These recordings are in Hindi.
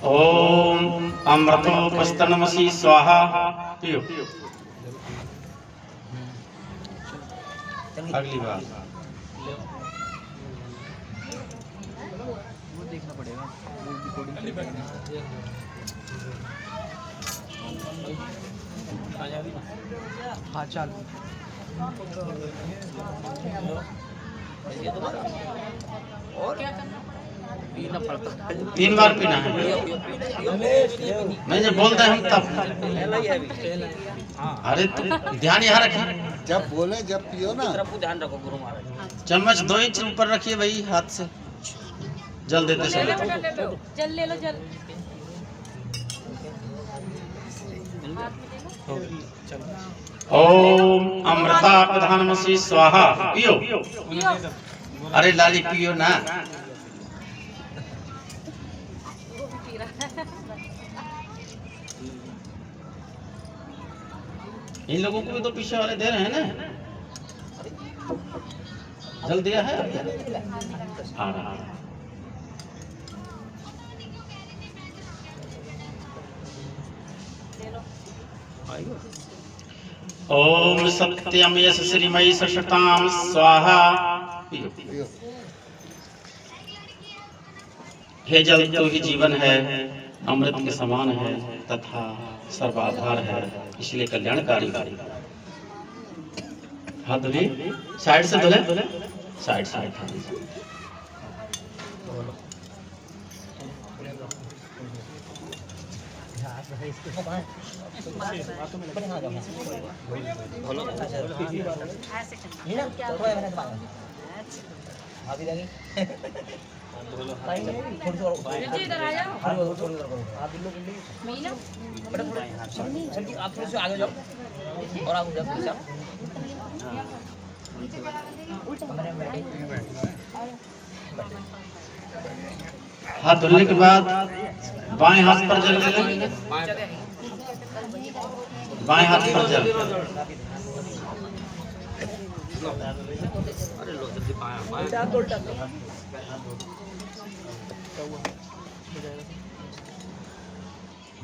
ओम अमृतोपस्तनमसि स्वाहा। पियो अगली बार वो देखना पड़ेगा वो रिकॉर्डिंग हाँ चल और क्या करना पीना पड़ता 3 बार पीना है। नहीं जब बोलते हैं हम तब। अरे तू ध्यान यहाँ रखिए, जब बोले जब पियो ना। ध्यान रखो गुरु महाराज। चम्मच 2 इंच ऊपर रखिए भाई हाथ से, जल देते समय। जल ले लो जल। ओम अमृता प्रधानमसी स्वाहा। पियो अरे लाली पियो ना। इन लोगों को भी तो पीछे वाले दे रहे हैं ना। जल दिया है आ रहा है। ओम सत्यम यश श्रीमयी सशताम स्वाहा। पियो हे जल तो ही जीवन है, अमृत के समान है तथा सर्वाधार है, इसलिए कल्याणकारी। हाथ धुलिए, साइड से धुले, साइड साइड। इधर आ जाओ। आप थोड़े से आगे जाओ और आगे जाओ थोड़ा सा। हाथ धुलने के बाद बाएं हाथ पर जल ले, बाएं हाथ पर जल। अरे लो जल्दी पाया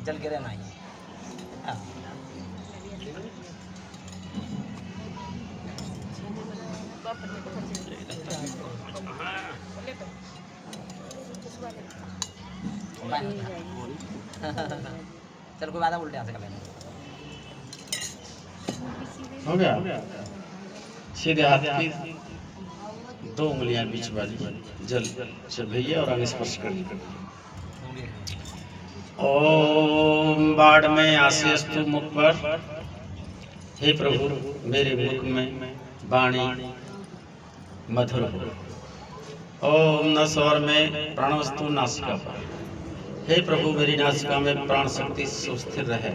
जल गिरे ना चल कोई बात है, उल्टे हाथ से कर लेना। हो गया। सीधे हाथ की 2 उंगलियां बीच वाली जल चढ़ाइए और आगे स्पर्श करिए। ओम बाढ़ में आसेस्तु मुख पर। हे प्रभु मेरे मुख में वाणी मधुर हो। ओम न स्वर में प्राणवस्तु नासिका पर। हे प्रभु मेरी नासिका में प्राण शक्ति सुस्थिर रहे।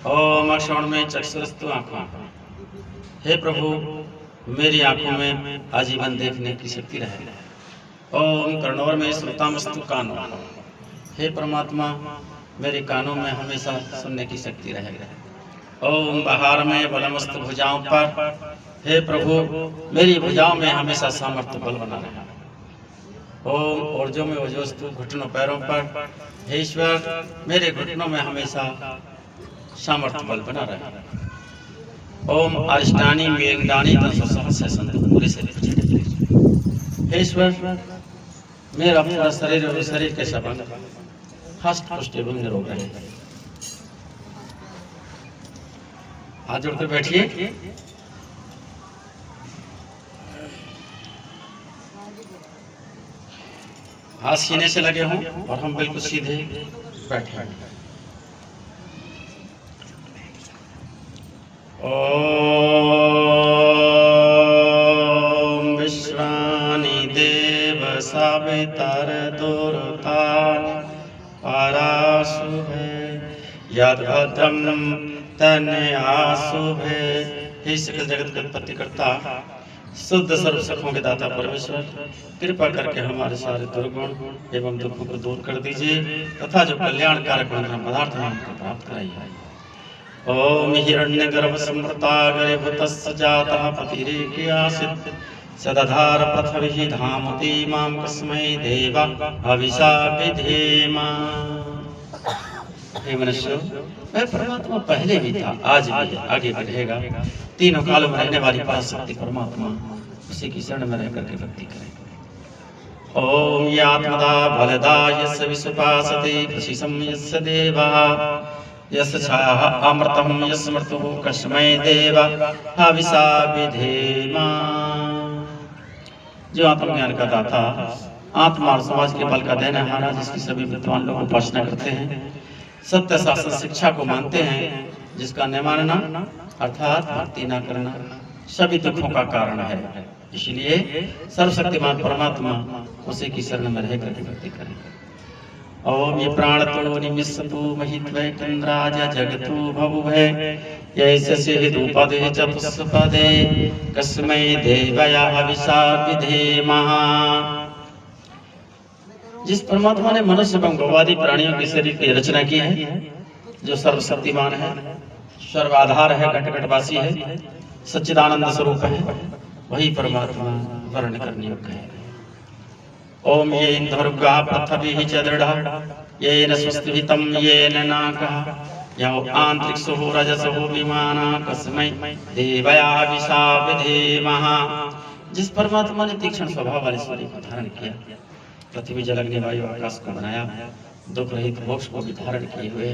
ओम अक्षण में चक्षुस्तु आँखों। हे प्रभु मेरी आंखों में आजीवन देखने की शक्ति रहे। ओम कर्णोर में श्रोतामस्तु कानों। हे परमात्मा मेरे कानों में हमेशा सुनने की शक्ति रहे। ओम बाहर में बलमस्तु भुजाओं पर। हे प्रभु मेरी भुजाओं में हमेशा सामर्थ्य बल बना रहे। ओम ओरजों में ओजोस्तु घुटनों पैरों पर। हे ईश्वर मेरे घुटनों में हमेशा सामर्थ्य बल बना रहे। ओम अरिष्टानी मेघदानी तत्सहस्र संत पूरे शरीर। हे ईश्वर मेरा पूरा शरीर और शरीर के सब अंग हष्ट पुष्ट एवं निरोग रहे। हाथ जोड़कर बैठिए। हाथ सीने से लगे हों और हम बिल्कुल सीधे बैठे। ओम विश्वानि देव सावितर दुर्तान पराशुभे यद्भद्रम तनयाशुभे। हे सकल जगत का उत्पत्ति करता शुद्ध सर्व सुखों के दाता परमेश्वर, कृपा करके हमारे सारे दुर्गुण एवं दुखों को दूर कर दीजिए तथा जो कल्याण कारक पदार्थ हैं उनको प्राप्त कराइए। ओम हिरण्यगर्भ संवृतागर्भतस्य जातः पतिरेकयासित सदधार पृथ्वी धामति मां कस्मै देवा हविषा विधेम। हे मनुष्य, वह परमात्मा पहले भी था, आज भी है, आगे भी रहेगा। तीनों कालों में रहने वाली पराशक्ति परमात्मा, उसी की शरण में रह करके भक्ति करें। ओम ये आत्मदा बलदा यस्य विश्वपासते प्रशिसं यस्य देवा यस्य छायाः अमृतं यस्य मृत्युः कस्मै देवा हविषा विधेमा। जो आत्मज्ञान का दाता, आत्मा और समाज के बल का देनहारा, जिसकी सभी विद्वान लोग उपासना करते हैं, सत्य शास्त्र शिक्षा को मानते हैं, जिसका न मानना अर्थात भक्ति न करना सभी दुखों का कारण है। इसलिए सर्वशक्तिमान परमात्मा, उसी की शरण में रह करके भक्ति करें। ओम ये प्राणतो निमिषतु महित्वैकुंद्राज जगतो भवुभे यैसे हिदुपदे चतुष्पदे कस्मै देवया हविषा विधेमः। जिस परमात्मा ने मनुष्य एवं गौवादी प्राणियों के शरीर की रचना की है, जो सर्वशक्तिमान है, सर्वाधार है, घट घटवासी है, सच्चिदानंद स्वरूप है, वही परमात्मा वर्ण करने योग्य है। ओम ये इंद्रगा पृथ्वी च दृढ़ा येन स्वस्तिभितं येन नाकः यो आंतरिक्षो रजसो विमाना कस्मै देवया हविषा विधेमः। जिस परमात्मा ने तीक्ष्ण स्वभाव वाले सूर्य को धारण किया, पृथ्वी जल अग्नि वायु आकाश को बनाया, दुख रहित मोक्ष को भी धारण किए हुए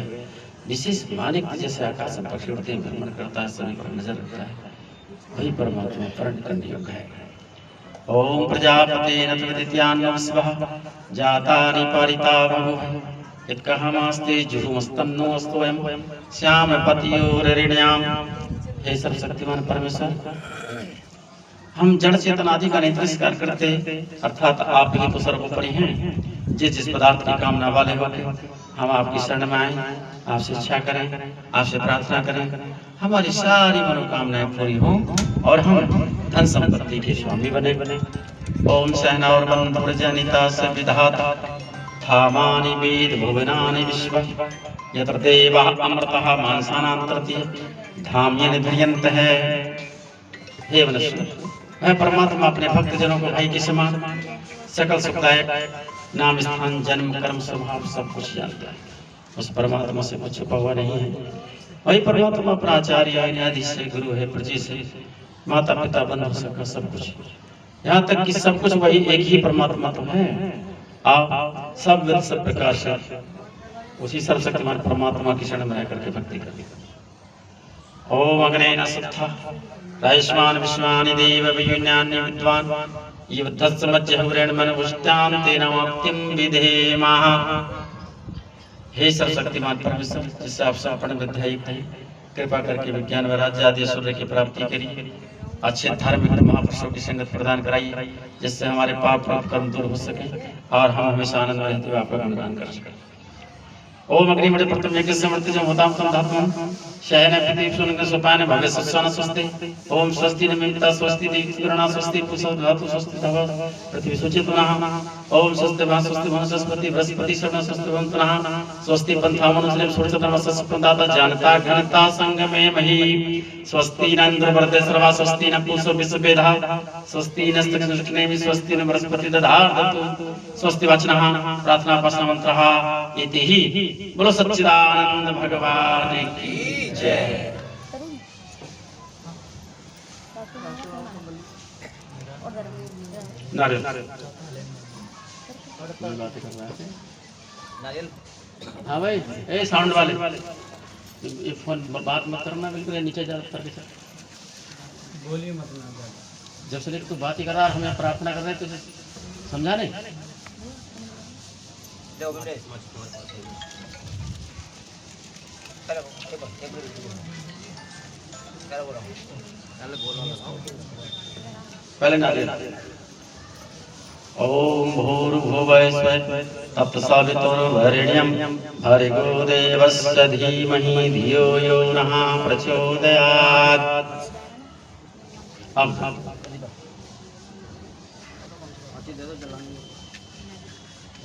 विशेष मानिक जैसे आकाश में पक्षी उड़ते भ्रमण करता है, सभी पर नजर रखता है, वही परमात्मा वर्ण करने योग्य है। ओम प्रजापते नतविद्यान्नस्वः जातानि परिता बहुः यत्कहमास्ते जुहुमस्तन्नोऽस्तोऽयं श्यामपतियोररिण्याम्। हे सर्वशक्तिमान परमेश्वर, हम जड़ चेतन आदि का नहीं तिरस्कार करते, अर्थात आप ही तो सर्वोपरि हैं। जिस पदार्थ की कामना वाले होते हम आपकी शरण में आए, आपसे इच्छा करें, आपसे प्रार्थना करें, हमारी सारी मनोकामनाएं पूरी हों और हम धन संपत्ति के स्वामी बने। ओम सहना और बंधुर जनिता से विधाता धामानि वेद भुवनानि विश्व यत्र देवः अमृतः मानसानांतरति धाम्यनि ध्रियन्त है। हे मनुष्य, वह परमात्मा अपने भक्त जनों को भाई के समान सकल सुखदायक नाम स्थान जन्म कर्म स्वभाव सब कुछ जानता है। उस परमात्मा से कुछ छुपा हुआ नहीं है। वही परमात्मा प्राचार्य न्यायाधीश से, गुरु है, प्रजी से, माता पिता बंधु सखा सब कुछ, यहाँ तक कि सब कुछ वही एक ही परमात्मा तो है। आप सब प्रकार से उसी सर्वशक्तिमान परमात्मा की शरण में रह करके भक्ति करें। ओम अग्नेन सत्था रायस्मान विश्वानि देव वियुन्यानि विद्वान युद्धस्य मज्जहुरेण मनवुष्टां तेन वाक्यं विधेमः। हे सर्वशक्तिमान परमेश्वर, जिससे आप संपन्न विद्यायुक्त हैं, कृपा करके विज्ञान व राज्य आदि ऐश्वर्य की प्राप्ति करिए, अच्छे धार्मिक महापुरुषों की संगत प्रदान कराइए, जिससे हमारे पाप कर्म दूर हो सके और हम हमेशा आनंद रहते हुए आपका गुणगान कर सकें। ओम अग्निमणि प्रथम यज्ञ समर्थ जम होताम तम धातुम शयन प्रदीप सुनंग सोपान भव्य सत्सन स्वस्ति। ओम स्वस्ति नमिता स्वस्ति देवगुणा स्वस्ति पुष्प धातु स्वस्ति तव पृथ्वी सूचित पुनः। ओम स्वस्ति भा स्वस्ति वनस्पति बृहस्पति शरण स्वस्ति वं पुनः। स्वस्ति पंथा मनुष्य सूर्य धर्म स्वस्ति जानता घनता संगमे मही। स्वस्ति न इंद्रवर्ते सर्वा स्वस्ति न पूषो विश्ववेदा स्वस्ति न स्तक्षनेमि स्वस्ति न बृहस्पति दधातु स्वस्ति वचनः प्रार्थना पासना मंत्रः इति ही। बोलो सच्चिदानंद भगवान की जय। नारियल नारियल। हाँ भाई, ए साउंड वाले ये फोन बात मत करना, बिल्कुल नीचे जा करके बोलिए मत ना। जब से लेकर तू बात ही कर रहा, हमें प्रार्थना कर रहे हैं, तुझे समझा नहीं? पहले नारियल। ओम भूर्भुवः स्वः तत्सवितुर्वरेण्यं भर्गो देवस्य धीमहि धियो यो नः प्रचोदयात्। अब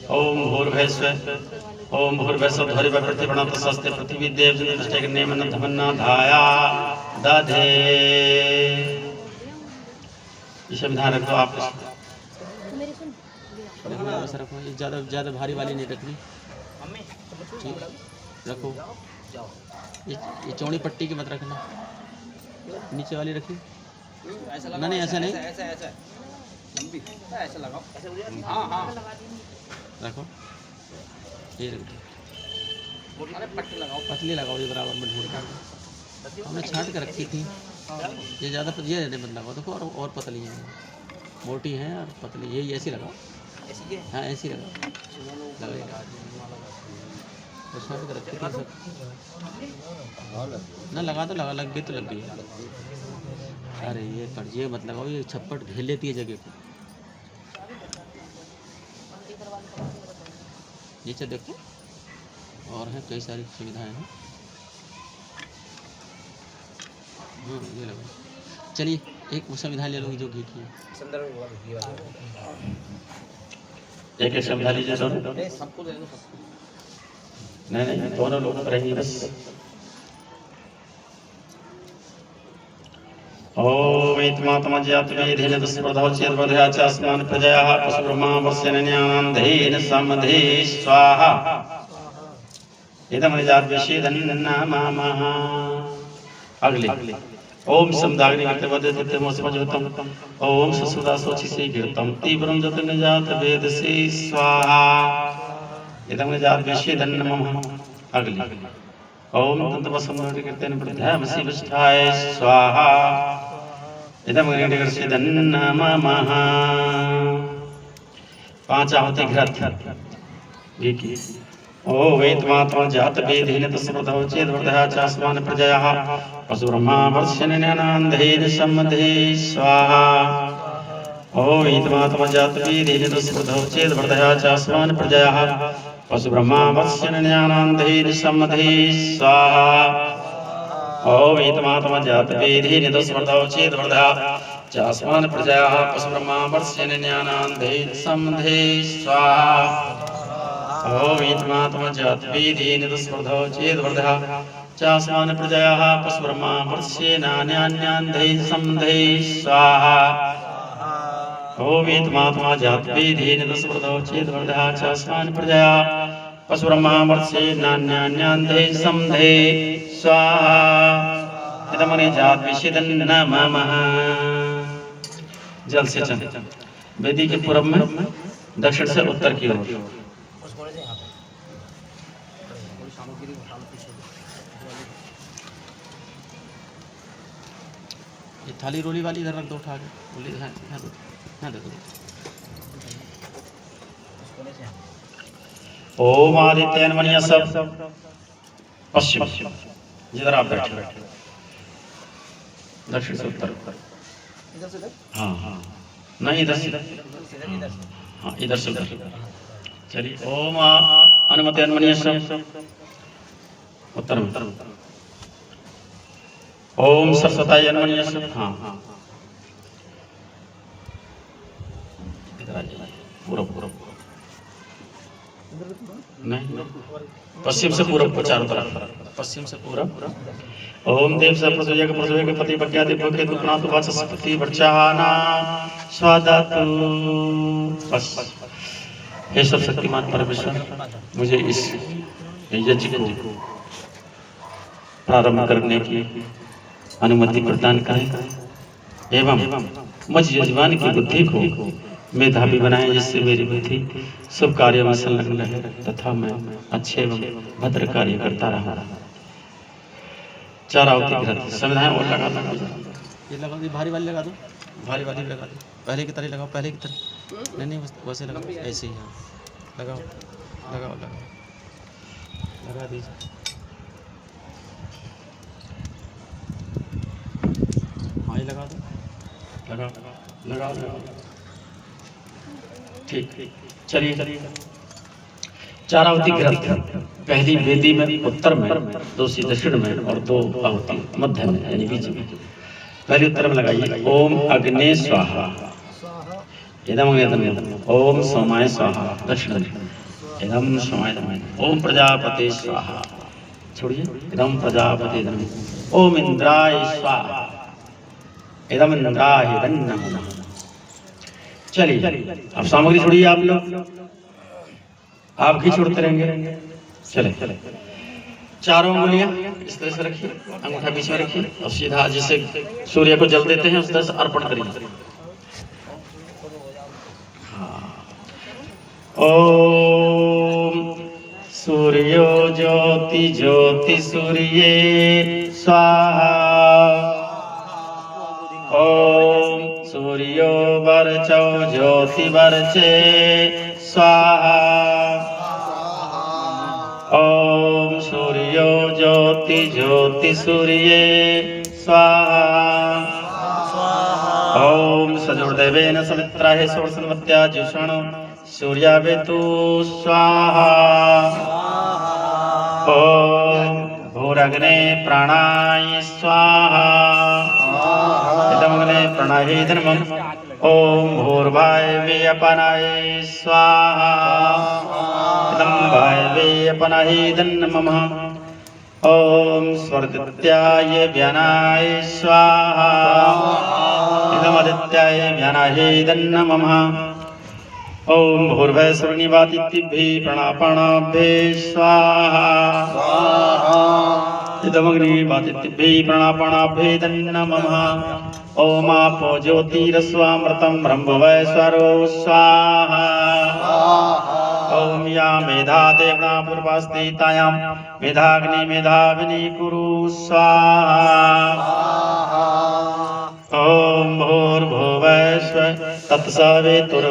ओम भूर्भुवः स्वः ओम भूर्भुवः स्वः ध्वरिव प्रतिप्रणत स्वस्ति पृथ्वी देव जनिष्ठेन धमन्ना धाया दधे। इसे विधान रखो आप। ज्यादा भारी वाली नहीं रखनी। ठीक। रखो। जाओ ये चौड़ी पट्टी की मत रखना, नीचे वाली रखिए। ऐसा नहीं, ऐसा नहीं। ऐसा ऐसा लंबी ऐसा लगाओ ऐसे। हाँ हाँ रखो, ये रखो। अरे पट्टी लगाओ। पतली लगाओ, ये बराबर में ढूंढ कर हमने छांट कर रखी थी। ये ज़्यादा ये मत लगाओ, देखो और पतली है, मोटी है और पतली, ये ऐसी लगाओ। ऐसी है। हाँ ऐसी लगाओ, लगेगा तो छांट कर रखी थी सब। ना लगा दो, लग गई तो लग गई। अरे ये कड़जिए मत लगाओ, ये छप्पड़ घेर लेती है जगह को। नीचे देखो, और हैं कई सारी सुविधाएं हैं। हाँ ये लगाओ। चलिए एक संविधान ले लो जो घी की है। संदर्भ घी वाला। एक एक संविधान लीजिए दोनों। सबको दे दो सबको। नहीं दोनों लोगों को रहेंगे बस। ओम इत्मात्मज्यात्वेधेन तस्प्रधौच्यद्वधया च अस्मान् प्रजयाः पशुब्रह्मावर्षेण्यनान्धेन समधे स्वाहा। इदमनिजाद्विषेदन्नामामः। अगले ओम समदाग्निकृतवद्धितमस्मज्जुतम् ओम ससुदासोचिसेकीर्तं तीव्रं जतनिजात वेदसे स्वाहा। इदमनिजाद्विषेदन्नमः। अगले ओम तन्तवसंकृतेन प्रध्यामसि विष्ठाय स्वाहा। इदमनिजाद्विषेदन्नमः। 5 आहुति घृत घी की। ओ वेत्मात्मा जात वेदेन तस्प्रधौच्यद्वधया च अस्मान् प्रजयाः पशुब्रह्मावर्षेण्यनान्धेन समधे स्वाहा। ओ वेत्मात्मा जात वेदेन तस्प्रधौच्यद्वधया च अस्मान् प्रजयाः पशुब्रह्मावर्षेण्यनान्धेन समधे स्वाहा। ओ वेत्मात्मा जात वेदेन तस्प्रधौच्यद्वधया च अस्मान् प्रजयाः पशुब्रह्मावर्षेण्यनान्धेन समधे स्वाहा। ओम इत्मात्मजात्वेधेन तस्प्रधौच्यद्वधया च अस्मान् प्रजयाः पशुब्रह्मावर्षेण्यनान्धेन समधे स्वाहा। ओम इत्मात्मजात्वेधेन तस्प्रधौच्यद्वधया च अस्मान् प्रजयाः पशुब्रह्मावर्षेण्यनान्धेन समधे स्वाहा। इदमनिजाद्विषेदन्नमः। जल से चल वेदी के पूर्व में, दक्षिण से उत्तर की ओर। उसको ले यहाँ पे थोड़ी सामग्री उठाओ पीछे। ये थाली रोली वाली इधर रख दो, उठा के रोली हाँ दो, हाँ दे दो। उसको ले यहाँ। ओम आदित्यन मनिया सब पश्चिम, जिधर आप बैठे दक्षिण से उत्तर। इधर से इधर। हाँ हाँ नहीं इधर से, इधर से हाँ इधर से उधर। चलिए ओम अनुमति अन्मनीय सब उत्तर में। ओम सरस्वती अन्मनीय सब, हाँ इधर आ जाइए पूरा पूरा नहीं पश्चिम से पूरब को चारों तरफ, पश्चिम से पूरब। ओम देव से प्रसोय के पति प्रज्ञा देव के दुपनातु वाचस्पति वर्चाना स्वादातु। बस हे सब शक्तिमान परमेश्वर, मुझे इस यज्ञ को प्रारंभ करने की अनुमति प्रदान करें एवं मुझ यजमान की बुद्धि को मेधावी बनाएं, जिससे मेरी बुद्धि शुभ कार्य में संलग्न रहे तथा मैं अच्छे एवं भद्र कार्य करता रहा। 4 आहुति घृत संविधान और लगा दो। ये लगा दो, भारी वाली लगा दो, भारी वाली लगा दो। पहले की तरह लगाओ, पहले की तरह नहीं वैसे लगाओ, ऐसे ही हाँ लगाओ लगाओ लगाओ लगा दीजिए। हाँ ये लगा दो, लगाओ लगाओ लगाओ। ठीक चलिए 4 आहुति घृत, पहली वेदी में उत्तर में, दूसरी दक्षिण में और 2 आहुति मध्य में यानी बीच में। पहले उत्तर में लगाइए ओम अग्ने स्वाहा। इदम ओम सोमाय स्वाहा। दक्षिण इदम सोमाय ओम प्रजापते स्वाहा। छोड़िए इदम प्रजापते ओम इंद्राय स्वाहा। इदम इंद्राय नमः। चलिए अब सामग्री छोड़िए, आप लोग आप घी छोड़ते रहेंगे। चले चारों उंगलियां इस तरह से रखिए, अंगूठा बीच में रखिए और सीधा जैसे सूर्य को जल देते हैं उस तरह से अर्पण करिए। हाँ। ओम सूर्यो ज्योति ज्योति सूर्ये स्वाहा। ओम सूर्यो वर्चौ ज्योति वर्चे स्वाहा। ओम सूर्यो ज्योति ज्योति सूर्ये स्वाहा। ओम सजुर्देवेन सवित्राहे षोडशन्वत्या जुषण सूर्यावेतु स्वाहा। ओम भूरग्ने प्राणाय स्वाहा। इदमग्ने प्राणाय धर्मम्। ओम भूर्वायवे अपनाय स्वाहा। इदं वायवे अपनाय नमः। ओम स्वर्गत्याय व्यानाय स्वाहा। इदमदित्याय व्यानाय नमः। ओम भूर्भुवस्सुरनिवातिभ्यः प्राणापानाभ्यः स्वाहा। इदमग्निवातिभ्यः प्राणापानाभ्यः नमः। ओम आपो ज्योतिरस्वामृतं ब्रह्मवैश्वरो स्वाहा। ओम या मेधा देवना पूर्वास्ते तायां मेधाग्नि मेधाविनी कुरु स्वाहा। ओम भूर्भुवस्सुः तत्सवितुर्वरेण्यं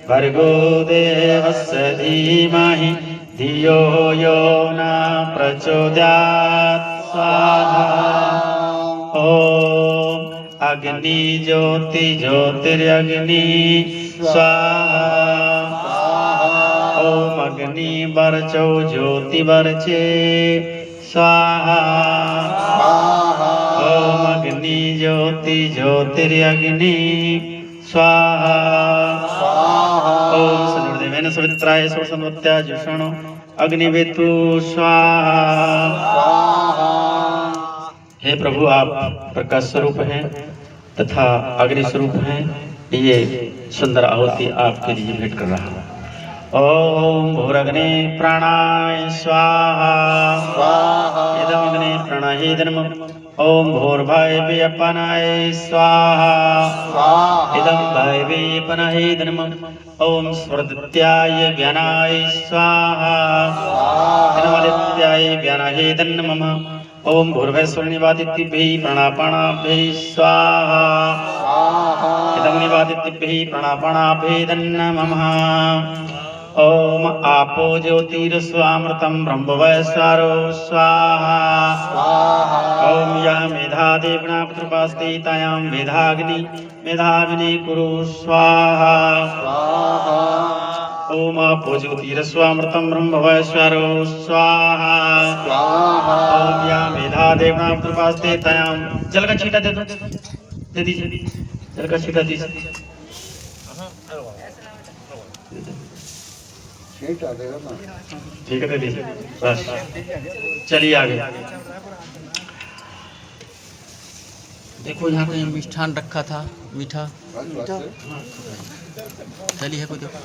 भर्गो देवस्य धीमहि धियो यो न प्रचोदयात् स्वाहा। ओम अग्नि ज्योति ज्योतिरग्नि स्वाहा। ओम अग्नि वर्चौ ज्योति वर्चे स्वाहा। ओम अग्नि ज्योति ज्योतिरग्नि स्वाहा। ओम सजुर्देवेन सवित्राय षोडशन्वत्या जुषण अग्निवेतु स्वाहा। हे प्रभु, आप प्रकाश स्वरूप हैं तथा अग्नि स्वरूप हैं। ये सुंदर आहुति आपके लिए भेंट कर रहा हूँ। ओम भूरग्ने प्राणाय स्वाहा। इदमग्ने प्राणाय धर्मम्। ओम भूर्वायवे अपनाय स्वाहा। इदं वायवे अपनाय धर्मम्। ओम स्वर्गत्याय व्यानाय स्वाहा। इदमदित्याय व्यानाय नमः। ओम भूर्भुवस्सुरनिवातिभ्यः प्राणापानाभ्यः स्वाहा। इदमग्निवातिभ्यः प्राणापानाभ्यः नमः। ओम आपो ज्योतिरस्वामृतं ब्रह्मवैश्वरो स्वाहा। ओम या मेधा देवना पूर्वास्ते तायां मेधाग्नि मेधाविनी कुरु स्वाहा। ओम आपो ज्योतिरस्वामृतं ब्रह्मवैश्वरो स्वाहा। ओम या मेधा देवना पूर्वास्ते तायां जल का छींटा दे दीजिए, जल का छींटा दीजिए। ठीक है, दे दीजिए बस। चलिए आगे। देखो यहाँ कहीं मिष्ठान रखा था, मीठा। चलिए कोई देखो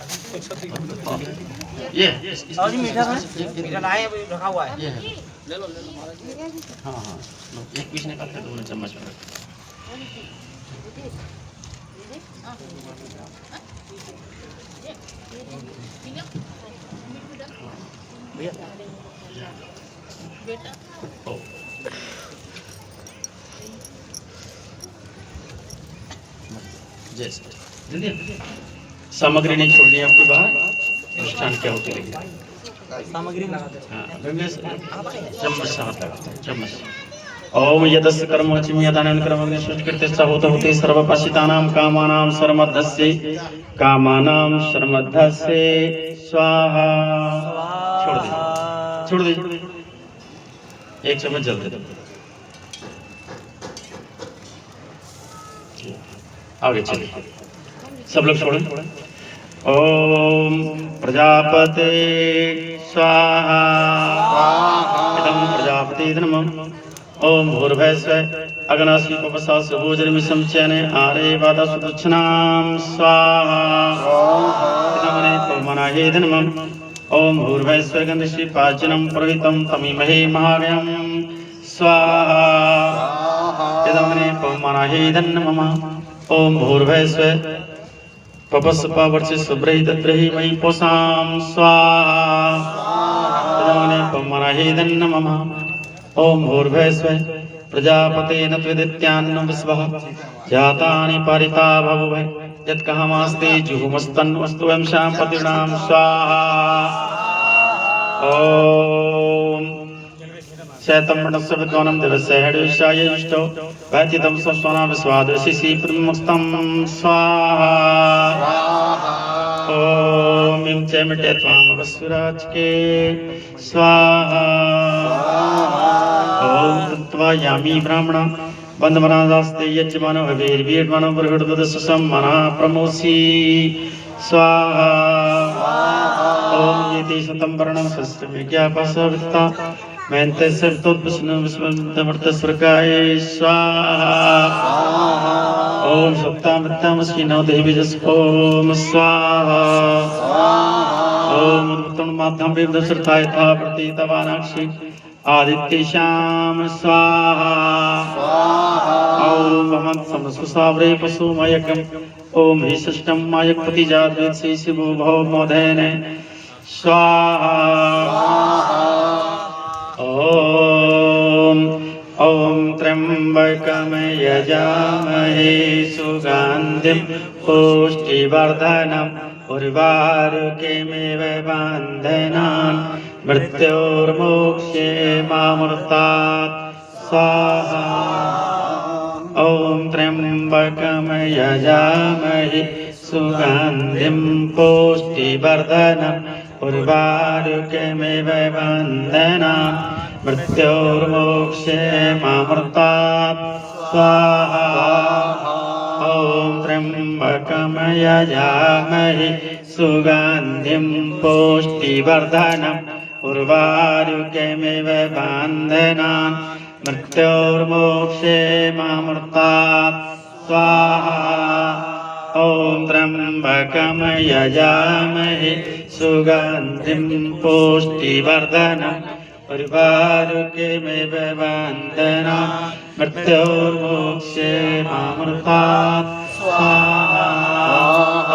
ये मीठा लाए रखा हुआ है। ये है, ले लो। हाँ हाँ, एक पीस निकाल के 2 चम्मच में। सामग्री नहीं छोड़नी है आपकी बाहर। अनुष्ठान क्या होती रहेगी सामग्री। हाँ, चम्मच से हाथ लगाते हैं, चम्मच। ओम यदस्य कर्म चिम्यदानं कर्मग्नि सृष्टिकृते होते सर्वपशितानां कामानां सर्वमध्यस्य कामानां सर्वमध्यस्य स्वाहा। छोड़ दे, एक चम्मच जल दे दो। आगे चलिए, सब लोग छोड़ें। ओम प्रजापते स्वाहा। इदं प्रजापति धर्मम्। ओम भूर्भुवस्सुः अग्नासीपवसास्य भोजनमिषं चैने आरे वादसुदक्षिणां स्वाहा। इदमग्ने पवमानाय धर्मम्। ओम भूर्भुवस्सुगन्धि पाचनं पुरोहितं तमीमहे महाव्यं स्वाहा इदमग्ने पवमानाहेदन्न मम ओम भूर्भुवस्सु पवस्सुपावर्चस्वब्रहीतद्ब्रहीमहि पोषां स्वाहा इदमग्ने पवमानाहेदन्न मम ओम भूर्भुवस्सु प्रजापतेन त्विदित्यान्नं विश्वः जातानि पारिता बभूव यत्कहमास्ते जुहुमस्तन्वस्तु वंशां पतिनां स्वाहा ओम शैतमणस्य विद्वानं दिवस्य हृदयशाय इष्टो वैद्यतं स्वस्वना विश्वादशिषि प्रमुक्तं स्वाहा ओम इं च मिटे त्वामवस्विराज के स्वाहा ओम कृत्वा यामी ब्राह्मणा बंधमनादास्ते यज्ञमानो हवीर्वीर्मानो बृहद्दशसम्मना प्रमोसी स्वाहा ओम यति शतं वर्णं शस्त्रविज्ञापसवित्ता मैन्ते सवितोद्विष्णु विश्वमृतस्वर्गाय स्वाहा ओम सप्तामृतामस्किनो देवी जस ओम स्वाहा ओम उत्तममाध्यम विदुषर्थाय था प्रतीतवानाक्षि आदित्य श्याम स्वाहा ओम समसुसावरे पशुमयकम् ओम हि षष्ठं मायकपति जातवेत्सि शिवो भवमोधेन स्वाहा ओम त्र्यंबकं यजामहे सुगंधिं पुष्टिवर्धनम् उर्वारुकमिव बन्धनान् मृत्योर्मोक्षे मामृतात् स्वाहा ओम त्र्यंबकं यजामहे सुगंधिं पुष्टिवर्धनम् उर्वारुकमिव बन्धनान् मृत्योर्मोक्षे मामृतात् स्वाहा ओम त्र्यंबकं यजामहे सुगंधिं पुष्टिवर्धनम् उर्वारुकमिव बन्धनान् मृत्योर्मोक्षे मामृतात् स्वाहा ओम त्र्यंबकं यजामहे सुगंधिं पुष्टिवर्धनम् उर्वारुकमिव बन्धनान् मृत्योर्मोक्षे मामृतात् स्वाहा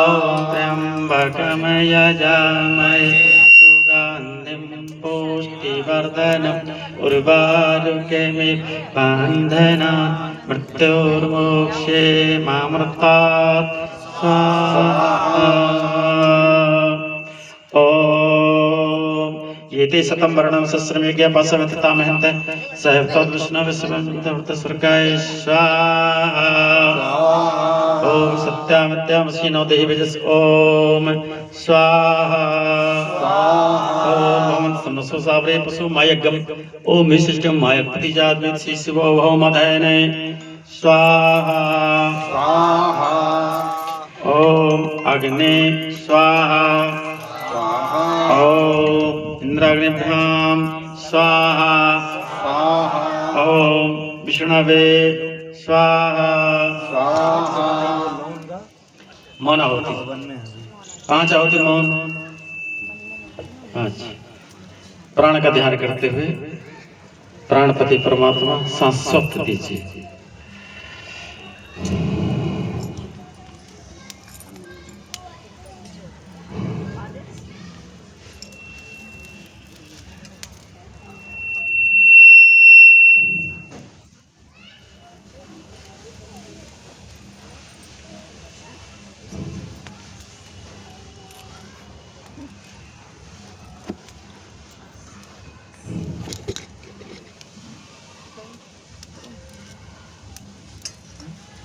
ओम त्र्यंबकं यजामहे सुगंधिं पुष्टिवर्धनम् उर्वारुकमिव बन्धनान् मृत्योर्मोक्षे मामृतात् स्वाहा ओम येते शतं वर्णं सहस्रमेज्ञा पाशवत्ता महन्त सहस्रविष्णुविश्वमृतस्वर्गाय स्वाहा ओम सत्यामित्यामस्किनो देवी जस ओम स्वाहा ओम समसुसावरे पशुमयकम् ओम विशिष्टं मायकपति जातवेत्सि शिवो भवमोधेन स्वाहा ओम अग्ने स्वाहा ओम इंद्राग्निभ्यां स्वाहा ओम विष्णवे स्वाहा मौन आहुति 5 आहुति मौन 5 प्राण का ध्यान करते हुए प्राणपति परमात्मा सांस स्वप्त दीजिए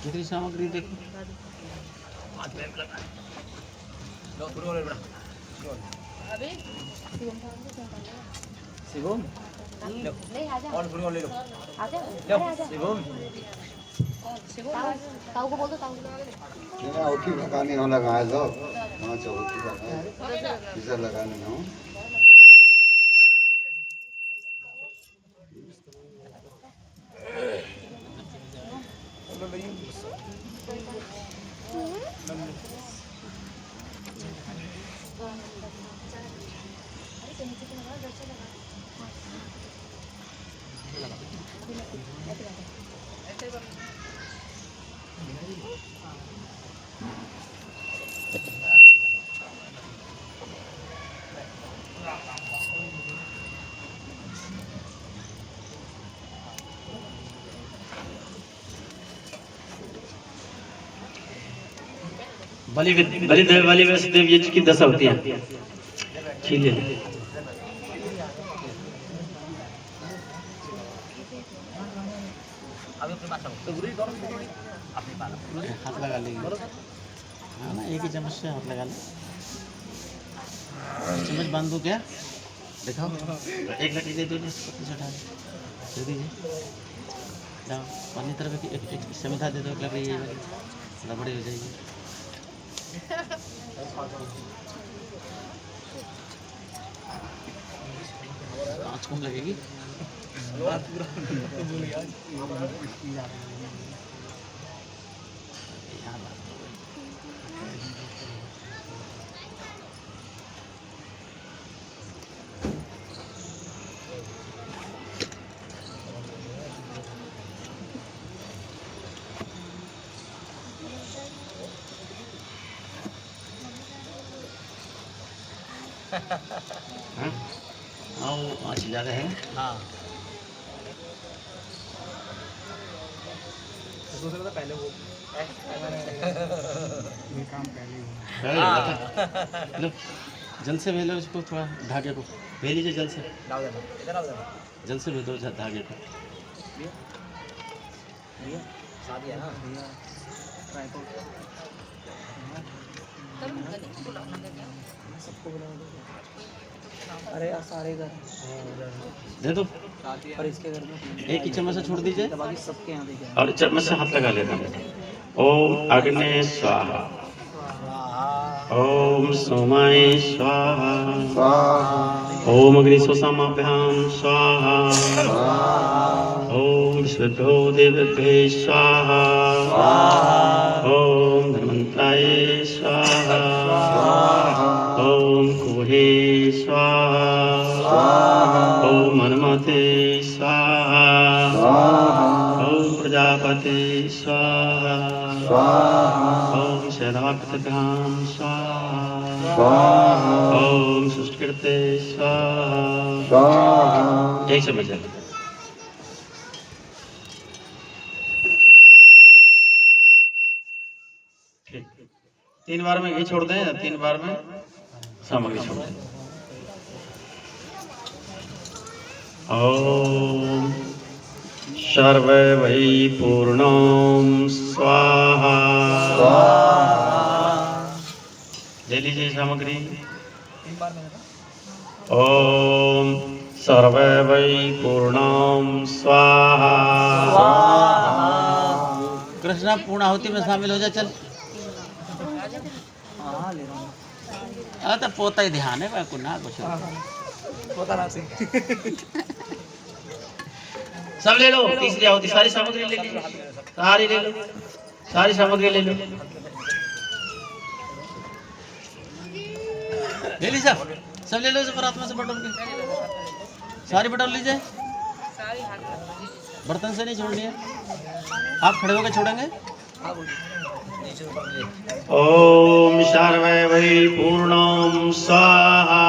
कितनी सामग्री देखो अभी शिवम नहीं आजा और पूरी ले लो आजा लो आजा शिवम ताऊ को बोल दो ताऊ औठी लगाने हो लगाए दो वहाँ चौथी लगाए इधर लगाने हो नीचे नीचे से लगा दर्शन लगा बलि वैष्णदेव यज्ञ की दशा होती है। छीन ले। अभी अपने पास तो गुरु कौन अपने पास हाथ लगा लेंगे। हाँ ना, एक ही चम्मच से हाथ लगा ले। चम्मच बांध दो क्या? दिखाओ। एक लकड़ी दे दो इसको, पीछे उठा दे दीजिए। जाओ पानी तरफ एक समिधा दे दो, एक लकड़ी ये वाली बड़ी हो जाएगी। आँच कम लगेगी। हाँ वो आँच ज़्यादा है। हाँ पहले वो लो जल से भेलो इसको, थोड़ा धागे को भेज लीजिए जल से। डाल देना इधर डाल देना जल से भेज दो धागे को। शादी है ना अरे यार सारे घर दे दो। और इसके घर में एक ही चम्मच से छोड़ दीजिए बाकी सबके यहाँ देखे और चम्मच से हाथ लगा लेना। ओम अग्ने स्वाहा, ओम सोमाय स्वाहा, ओम अग्निशोषामाभ्याम स्वाहा, ओम विश्वेभ्यो देवेभ्यो स्वाहा, ओम धन्वंतराय स्वाहा, ओम कुहे स्वाहा, ओम हनुमते स्वाहा, ओम प्रजापते स्वाहा, ओम शैलाभ्याम स्वाहा, ओम सुष्कृते स्वाहा। एक समझ है। तीन बार में घी छोड़ दें, 3 बार में सामग्री छोड़ दें। ओम सर्वे वै पूर्णम स्वाहा। ले लीजिए सामग्री। ओम सर्वे वै पूर्णम स्वाहा। कृष्णा पूर्णाहुति में शामिल हो जा। चल हाँ ले रहा हूँ तो पोता ही ध्यान है मैं को ना कुछ पता ना से सब ले लो। तीसरी आहुति सारी सामग्री ले लीजिए, सारी ले लो, सारी सामग्री ले लो। ले ली सब ले लो। इसे परात्मा से बटोर के सारी बटोर लीजिए। बर्तन से नहीं छोड़नी है, आप खड़े होकर छोड़ेंगे। ओम सर्वे वै पूर्णम स्वाहा।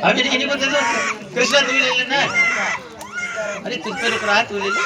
अभी इन्हीं को दे दो। कृष्णा तू ले लेना। अरे तुझ पे रुक रहा है, तू ले ले।